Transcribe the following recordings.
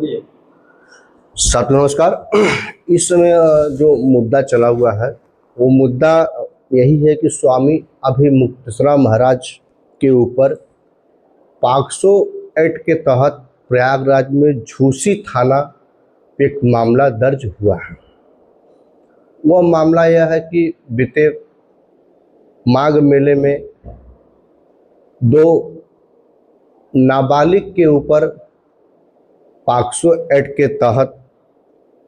साथ नमस्कार। इस समय जो मुद्दा चला हुआ है वो मुद्दा यही है कि स्वामी अभिमुक्तेश्वर महाराज के ऊपर पॉक्सो एक्ट के तहत प्रयागराज में झूसी थाना पे एक मामला दर्ज हुआ है। वह मामला यह है कि बीते माघ मेले में दो नाबालिग के ऊपर पॉक्सो एक्ट के तहत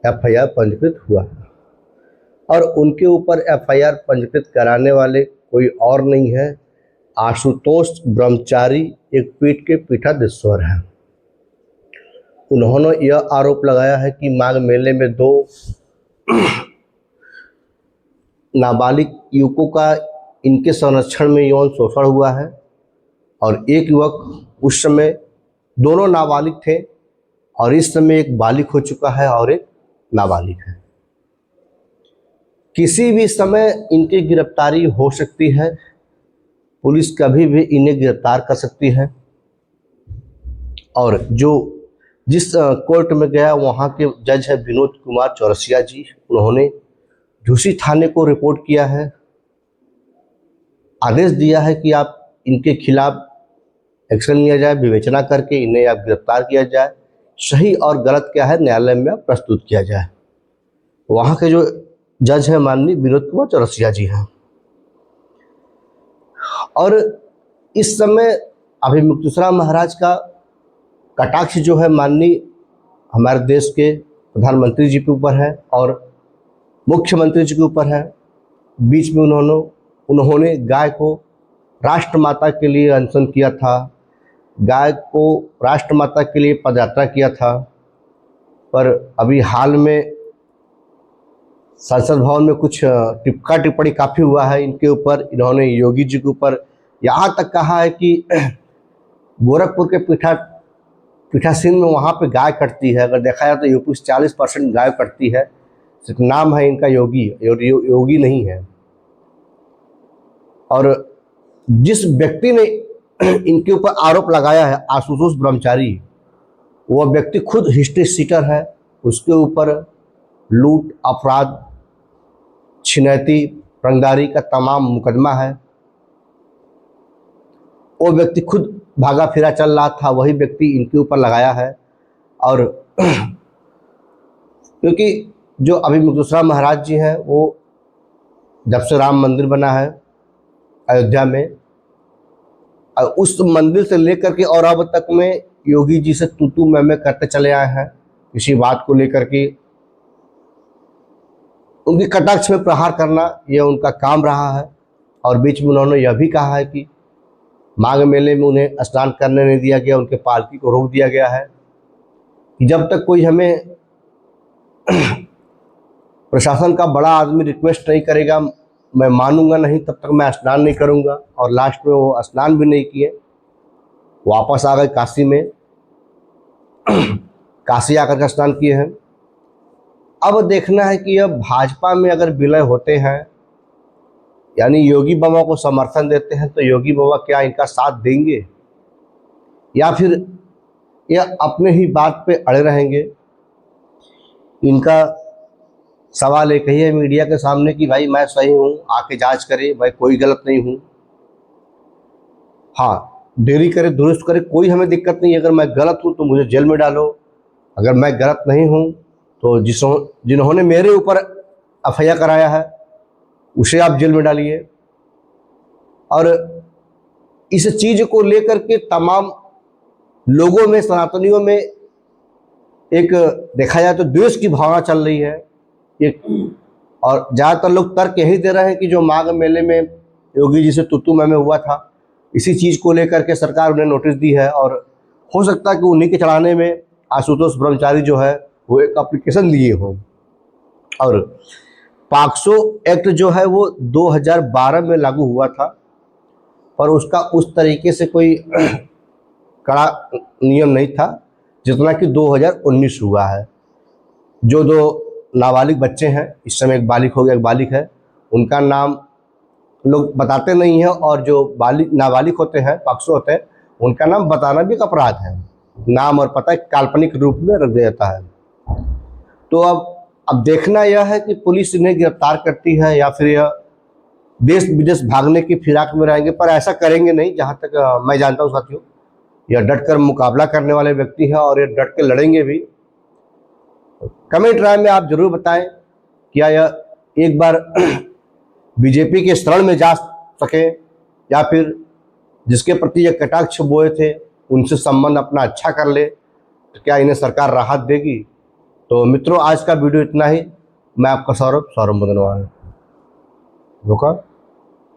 एफआईआर पंजीकृत हुआ है और उनके ऊपर एफआईआर पंजीकृत कराने वाले कोई और नहीं है, आशुतोष ब्रह्मचारी एक पीठ के पीठाधीश्वर हैं। उन्होंने यह आरोप लगाया है कि माघ मेले में दो नाबालिग युवकों का इनके संरक्षण में यौन शोषण हुआ है और एक युवक उस समय दोनों नाबालिग थे और इस समय एक बालिग हो चुका है और एक नाबालिग है। किसी भी समय इनकी गिरफ्तारी हो सकती है, पुलिस कभी भी इन्हें गिरफ्तार कर सकती है। और जिस कोर्ट में गया वहाँ के जज है विनोद कुमार चौरसिया जी, उन्होंने झूसी थाने को रिपोर्ट किया है, आदेश दिया है कि आप इनके खिलाफ एक्शन लिया जाए, विवेचना करके इन्हें आप गिरफ्तार किया जाए, सही और गलत क्या है न्यायालय में प्रस्तुत किया जाए। वहाँ के जो जज है माननीय विनोद कुमार चौरसिया जी हैं। और इस समय अभिमुक्तेश्वर महाराज का कटाक्ष जो है माननीय हमारे देश के प्रधानमंत्री जी के ऊपर है और मुख्यमंत्री जी के ऊपर है। बीच में उन्होंने गाय को राष्ट्रमाता के लिए अनशन किया था, गाय को राष्ट्रमाता के लिए पदयात्रा किया था। पर अभी हाल में संसद भवन में कुछ टिप्पणी काफ़ी हुआ है इनके ऊपर। इन्होंने योगी जी के ऊपर यहाँ तक कहा है कि गोरखपुर के पीठासीन में वहाँ पे गाय कटती है, अगर देखा जाए तो यूपी से 40% गाय कटती है, सिर्फ नाम है इनका योगी, योगी नहीं है। और जिस व्यक्ति ने इनके ऊपर आरोप लगाया है आशुतोष ब्रह्मचारी, वह व्यक्ति खुद हिस्ट्री सीटर है, उसके ऊपर लूट, अपराध, छिनैती, रंगदारी का तमाम मुकदमा है। वो व्यक्ति खुद भागा फिरा चल रहा था, वही व्यक्ति इनके ऊपर लगाया है। और क्योंकि जो अभिमुक्तेश्वर महाराज जी हैं वो जब से राम मंदिर बना है अयोध्या में, उस मंदिर से लेकर के और अब तक में योगी जी से तू मैं करते चले आए हैं इसी बात को लेकर के। उनकी कटाक्ष में प्रहार करना यह उनका काम रहा है। और बीच में उन्होंने यह भी कहा है कि माघ मेले में उन्हें स्नान करने नहीं दिया गया, उनके पालकी को रोक दिया गया है कि जब तक कोई हमें प्रशासन का बड़ा आदमी रिक्वेस्ट नहीं करेगा मैं मानूंगा नहीं, तब तक मैं स्नान नहीं करूंगा। और लास्ट में वो स्नान भी नहीं किए, वापस आ गए काशी में, काशी आकर के स्नान किए हैं। अब देखना है कि अब भाजपा में अगर विलय होते हैं यानी योगी बाबा को समर्थन देते हैं तो योगी बाबा क्या इनका साथ देंगे या फिर यह अपने ही बात पे अड़े रहेंगे। इनका सवाल एक ही है मीडिया के सामने कि भाई मैं सही हूँ, आके जांच करे, भाई कोई गलत नहीं हूँ। हाँ, देरी करे दुरुस्त करे, कोई हमें दिक्कत नहीं है। अगर मैं गलत हूँ तो मुझे जेल में डालो, अगर मैं गलत नहीं हूँ तो जिन्होंने मेरे ऊपर एफआईआर कराया है उसे आप जेल में डालिए। और इस चीज को लेकर के तमाम लोगों में, सनातनियों में एक देखा जाए तो द्वेष की भावना चल रही है एक। और ज़्यादातर लोग तर्क यही दे रहे हैं कि जो माघ मेले में योगी जी से तू मैं हुआ था, इसी चीज़ को लेकर के सरकार उन्हें नोटिस दी है। और हो सकता है कि उन्हीं के चढ़ाने में आशुतोष ब्रह्मचारी जो है वो एक एप्लीकेशन लिए हों। और पॉक्सो एक्ट जो है वो 2012 में लागू हुआ था, पर उसका उस तरीके से कोई कड़ा नियम नहीं था जितना कि 2019 हुआ है। जो दो नाबालिग बच्चे हैं, इस समय एक बालिग हो गया, एक बालिग है, उनका नाम लोग बताते नहीं हैं। और जो नाबालिग होते हैं, पॉक्सो होते हैं, उनका नाम बताना भी एक अपराध है। नाम और पता काल्पनिक रूप में रख दिया जाता है। तो अब देखना यह है कि पुलिस इन्हें गिरफ्तार करती है या फिर यह देश विदेश भागने की फिराक में रहेंगे, पर ऐसा करेंगे नहीं जहाँ तक मैं जानता हूँ साथियों। यह डट कर मुकाबला करने वाले व्यक्ति हैं और ये डट के लड़ेंगे भी। कमेंट राय में आप जरूर बताएं क्या यह एक बार बीजेपी के शरण में जा सके या फिर जिसके प्रति ये कटाक्ष बोए थे उनसे संबंध अपना अच्छा कर ले, तो क्या इन्हें सरकार राहत देगी। तो मित्रों, आज का वीडियो इतना ही। मैं आपका सौरभ मुदनवाल। रुका।